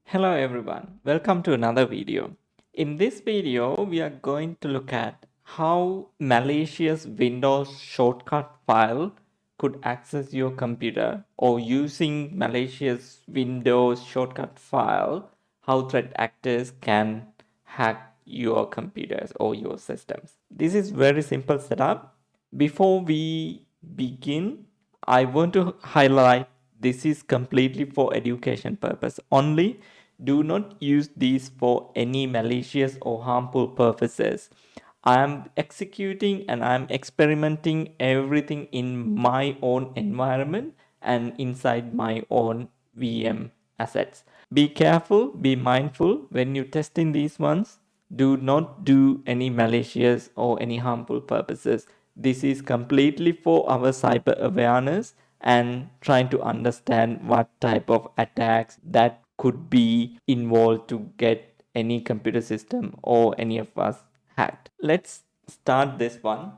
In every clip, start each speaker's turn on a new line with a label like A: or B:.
A: Hello everyone, welcome to another video. In this video, we are going to look at how malicious Windows shortcut file could access your computer, or using malicious Windows shortcut file, how threat actors can hack your computers or your systems. This is very simple setup. Before we begin, I want to highlight this is completely for education purpose only. Do not use these for any malicious or harmful purposes. I am executing and I am experimenting everything in my own environment and inside my own VM assets. Be careful, be mindful when you testing these ones. Do not do any malicious or any harmful purposes. This is completely for our cyber awareness and trying to understand what type of attacks that could be involved to get any computer system or any of us hacked. Let's start this one.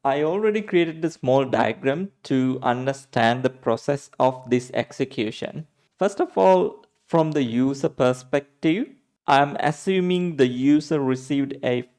A: I already created a small diagram to understand the process of this execution. First of all, from the user perspective, I'm assuming the user received a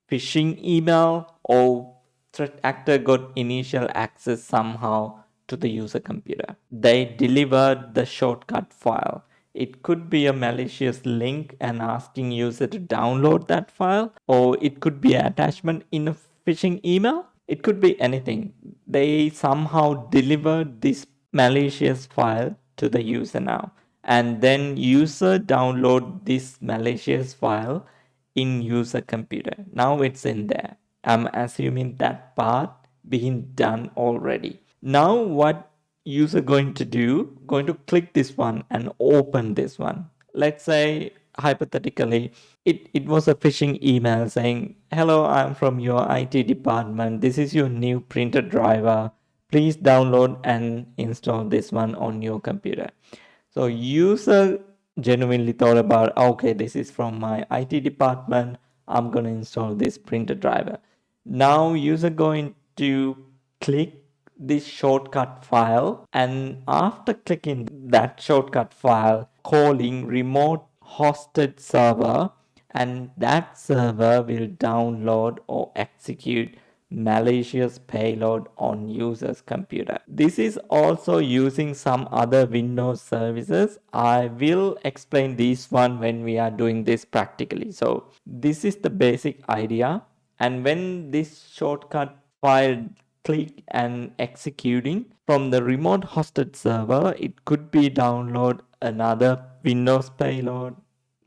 A: phishing email or threat actor got initial access somehow to the user computer. They delivered the shortcut file. It could be a malicious link and asking user to download that file, or it could be an attachment in a phishing email. It could be anything. They somehow delivered this malicious file to the user now, and then user download this malicious file in user computer. Now it's in there. I'm assuming that part being done already. Now what user going to do? Going to click this one and open this one. Let's say hypothetically it was a phishing email saying, hello, I'm from your IT department. This is your new printer driver. Please download and install this one on your computer. So user genuinely thought about, okay, this is from my IT department. I'm going to install this printer driver. Now user going to click this shortcut file, and after clicking that shortcut file, calling remote hosted server, and that server will download or execute malicious payload on user's computer. This is also using some other Windows services. I will explain this one when we are doing this practically. So this is the basic idea, and when this shortcut file click and executing from the remote hosted server, it could be download another Windows payload,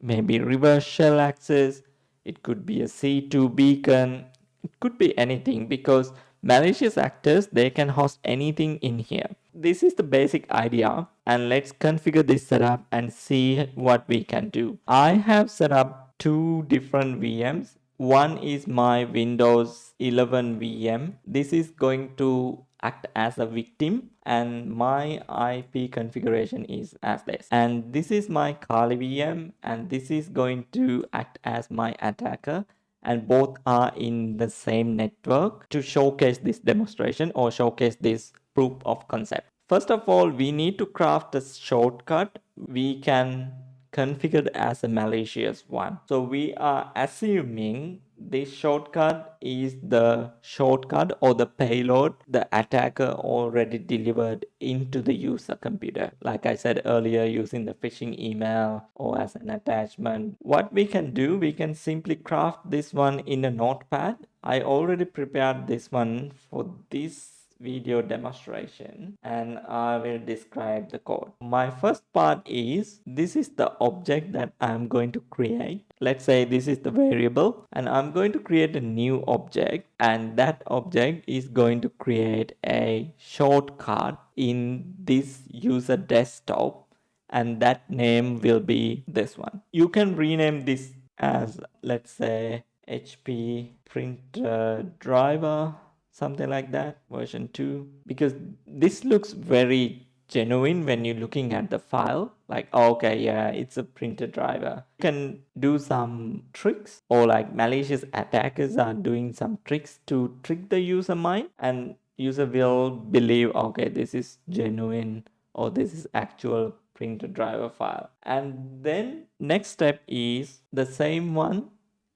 A: maybe reverse shell access, it could be a C2 beacon, it could be anything, because malicious actors, they can host anything in here. This is the basic idea, and let's configure this setup and see what we can do. I have set up two different VMs. One is my Windows 11 VM. This is going to act as a victim, and my IP configuration is as this. And this is my Kali VM, and this is going to act as my attacker, and both are in the same network to showcase this demonstration or showcase this proof of concept. First of all, we need to craft a shortcut we can configure as a malicious one. So we are assuming this shortcut is the shortcut or the payload the attacker already delivered into the user computer. Like I said earlier, using the phishing email or as an attachment. What we can do, we can simply craft this one in a notepad. I already prepared this one for this video demonstration, and I will describe the code. My first part is, this is the object that I'm going to create. Let's say this is the variable, and I'm going to create a new object, and that object is going to create a shortcut in this user desktop, and that name will be this one. You can rename this as, let's say, HP printer driver, something like that, version 2, because this looks very genuine when you're looking at the file, like, okay, yeah, it's a printer driver. You can do some tricks, or like malicious attackers are doing some tricks to trick the user mind, and user will believe, okay, this is genuine or this is actual printer driver file. And then next step is the same one,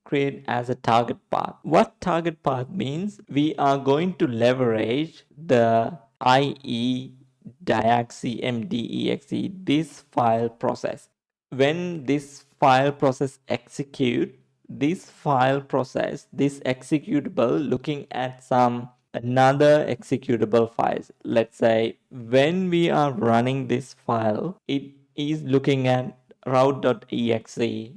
A: create as a target path. What target path means? We are going to leverage the IE diaxmdexe, this file process. When this file process execute, this executable looking at some another executable files. Let's say when we are running this file, it is looking at route.exe,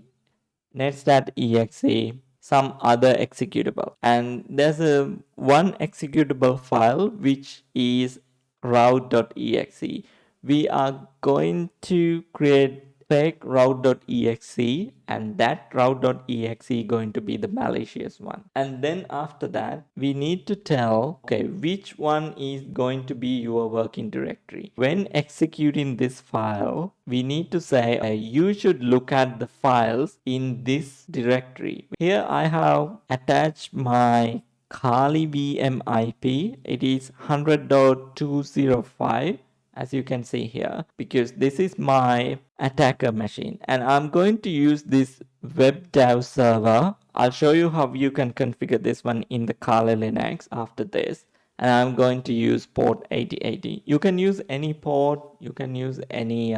A: nets.exe, some other executable, and there's a one executable file which is route.exe. We are going to create fake route.exe, and that route.exe going to be the malicious one. And then after that, we need to tell, okay, which one is going to be your working directory. When executing this file, we need to say, you should look at the files in this directory. Here I have attached my Kali VM IP. It is 100.205, as you can see here, because this is my attacker machine, and I'm going to use this WEBDAV server. I'll show you how you can configure this one in the Kali Linux after this. And I'm going to use port 8080. You can use any port, you can use any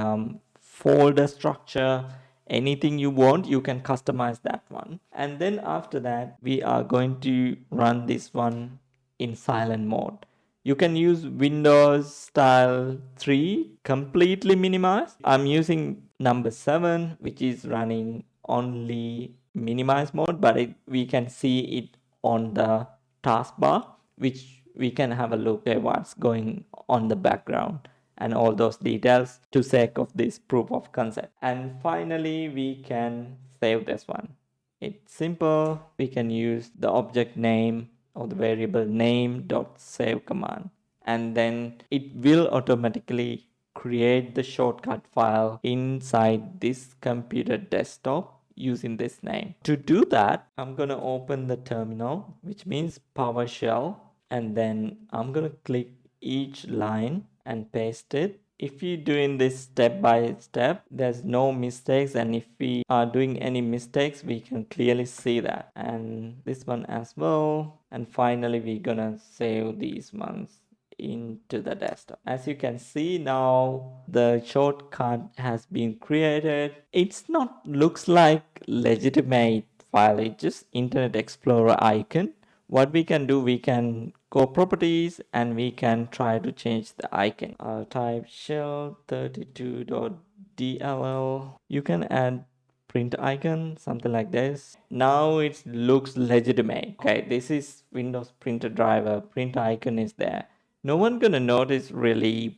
A: folder structure, anything you want, you can customize that one. And then after that, we are going to run this one in silent mode. You can use Windows style 3 completely minimized. I'm using number 7, which is running only minimize mode, but we can see it on the taskbar, which we can have a look at what's going on the background and all those details to sake of this proof of concept. And finally, we can save this one. It's simple. We can use the object name or the variable name dot save command, and then it will automatically create the shortcut file inside this computer desktop using this name. To do that, I'm going to open the terminal, which means PowerShell, and then I'm going to click each line and paste it. If you're doing this step by step, there's no mistakes, and if we are doing any mistakes, we can clearly see that. And this one as well. And finally, we're gonna save these ones into the desktop. As you can see now, the shortcut has been created. It's not looks like legitimate file, it's just Internet Explorer icon. What we can do, we can go properties and we can try to change the icon. I'll type shell 32.dll. You can add print icon, something like this. Now it looks legitimate. Okay, this is Windows printer driver, print icon is there. No one gonna notice really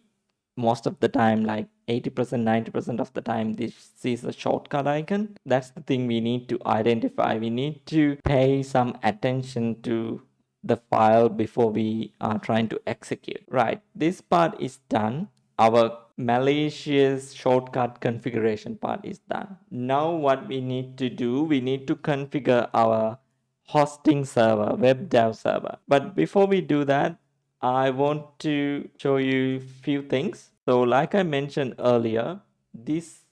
A: most of the time, like 80%, 90% of the time, this is a shortcut icon. That's the thing we need to identify. We need to pay some attention to the file before we are trying to execute. Right, this part is done. Our malicious shortcut configuration part is done. Now what we need to do, we need to configure our hosting server, WEBDAV server. But before we do that, I want to show you few things. So like I mentioned earlier, this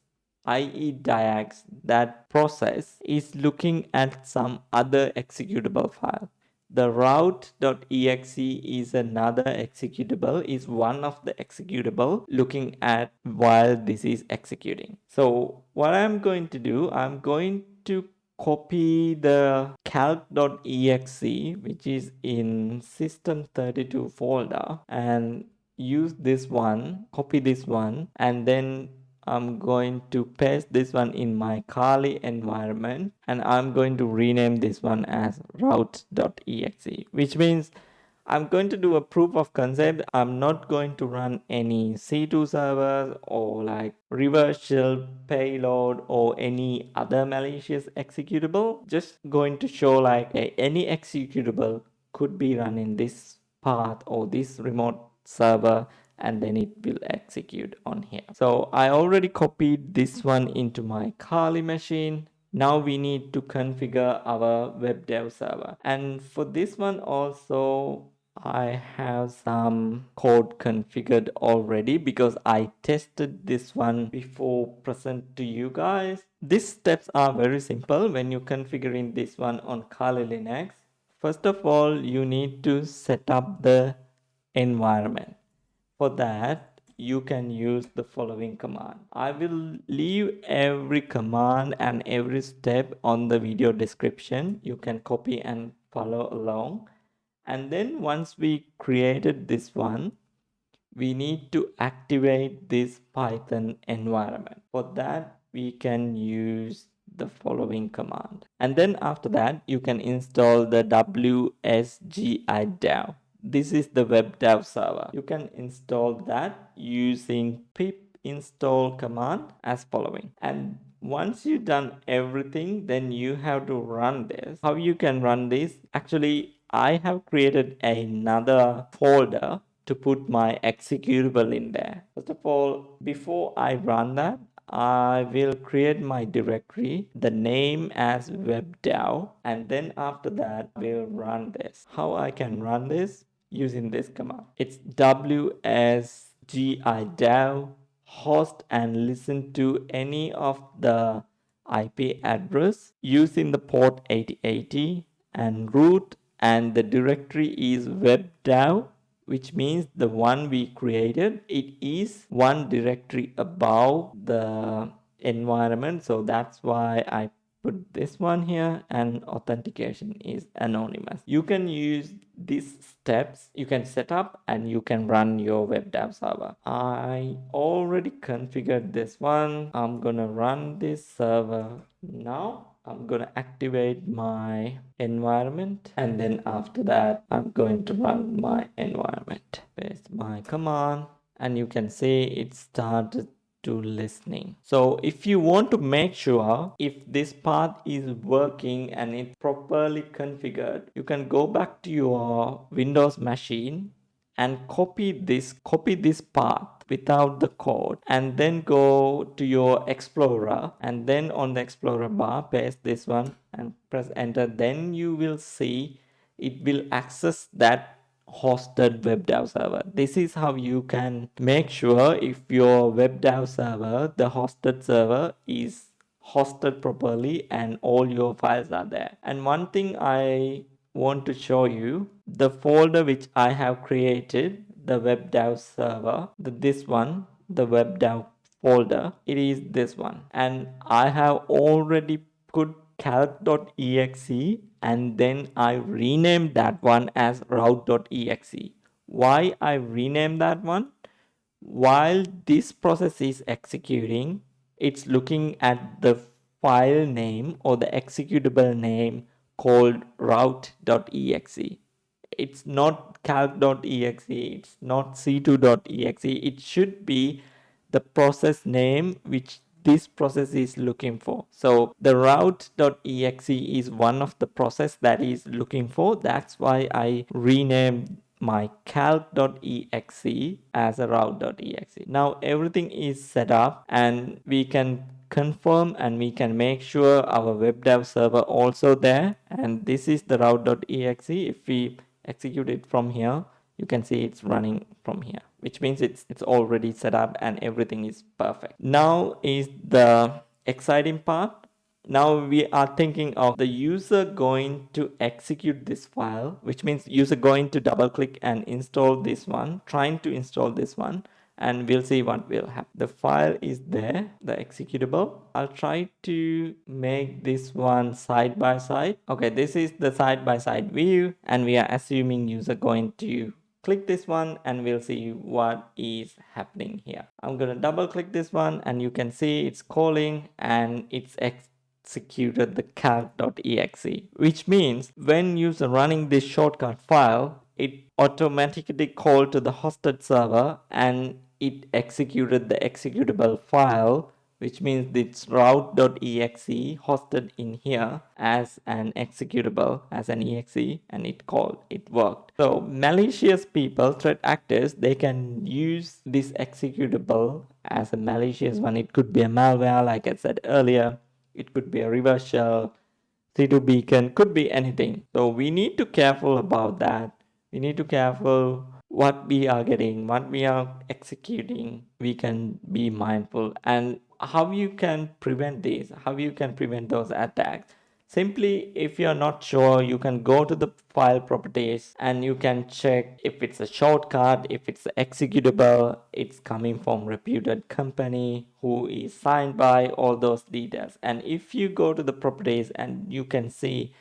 A: IE diax, that process is looking at some other executable file. The route.exe is another executable, is one of the executable looking at while this is executing. So what I'm going to do, I'm going to copy the calc.exe, which is in system32 folder, and use this one, copy this one, and then I'm going to paste this one in my Kali environment, and I'm going to rename this one as route.exe, which means I'm going to do a proof of concept. I'm not going to run any C2 servers or like reverse shell payload or any other malicious executable. Just going to show like any executable could be run in this path or this remote server, and then it will execute on here. So I already copied this one into my Kali machine. Now we need to configure our WebDev server. And for this one also, I have some code configured already because I tested this one before present to you guys. These steps are very simple when you're configuring this one on Kali Linux. First of all, you need to set up the environment. For that, you can use the following command. I will leave every command and every step on the video description. You can copy and follow along. And then once we created this one, we need to activate this Python environment. For that, we can use the following command. And then after that, you can install the wsgidav. This is the WEBDAV server. You can install that using pip install command as following. And once you've done everything, then you have to run this. How you can run this? Actually, I have created another folder to put my executable in there. First of all, before I run that, I will create my directory, the name as webdav, and then after that we'll run this. How I can run this? Using this command. It's wsgidav host and listen to any of the IP address using the port 8080 and root, and the directory is webdav, which means the one we created, it is one directory above the environment. So that's why I put this one here, and authentication is anonymous. You can use these steps, you can set up and you can run your WebDAV server. I already configured this one. I'm gonna run this server now. I'm gonna activate my environment, and then after that I'm going to run my environment. Paste my command, and you can see it started to listening. So if you want to make sure if this path is working and it's properly configured, you can go back to your Windows machine and copy this path without the code, and then go to your Explorer, and then on the Explorer bar paste this one and press enter. Then you will see it will access that hosted WebDAV server. This is how you can make sure if your WebDAV server, the hosted server, is hosted properly and all your files are there. And one thing I want to show you, the folder which I have created, the WebDAV server, this one, the WebDAV folder, it is this one, and I have already put calc.exe, and then I renamed that one as route.exe. Why I renamed that one? While this process is executing, it's looking at the file name or the executable name called route.exe. It's not calc.exe, it's not c2.exe. It should be the process name which this process is looking for. So the route.exe is one of the process that is looking for. That's why I renamed my calc.exe as a route.exe. Now everything is set up, and we can confirm and we can make sure our WebDAV server also there, and this is the route.exe. If we execute it from here, you can see it's running from here, which means it's already set up and everything is perfect. Now is the exciting part. Now we are thinking of the user going to execute this file, which means user going to double click and install this one, trying to install this one, and we'll see what will happen. The file is there, the executable. I'll try to make this one side by side. Okay, this is the side by side view, and we are assuming user going to click this one, and we'll see what is happening here. I'm gonna double click this one, and you can see it's calling and it's executed the calc.exe, which means when user running this shortcut file, it automatically called to the hosted server and it executed the executable file, which means it's route.exe hosted in here as an executable, as an exe, and it worked. So malicious people, threat actors, they can use this executable as a malicious one. It could be a malware, like I said earlier. It could be a reverse shell, C2 beacon, could be anything. So we need to be careful about that. We need to careful what we are getting, what we are executing. We can be mindful, and how you can prevent this, how you can prevent those attacks. Simply, if you're not sure, you can go to the file properties and you can check if it's a shortcut, if it's executable, it's coming from reputed company, who is signed by, all those details. And if you go to the properties and you can see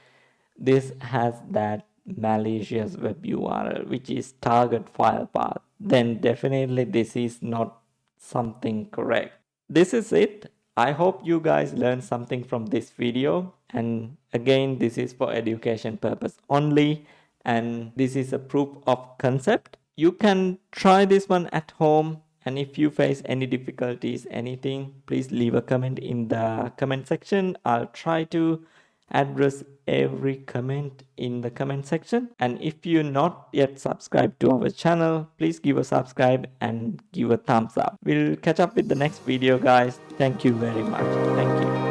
A: this has that malicious web URL, which is target file path, then definitely this is not something correct. This is it. I hope you guys learned something from this video, and again, this is for education purpose only, and this is a proof of concept. You can try this one at home, and if you face any difficulties, anything, please leave a comment in the comment section. I'll try to address every comment in the comment section. And if you're not yet subscribed to our channel, please give a subscribe and give a thumbs up. We'll catch up with the next video, guys. Thank you very much. Thank you.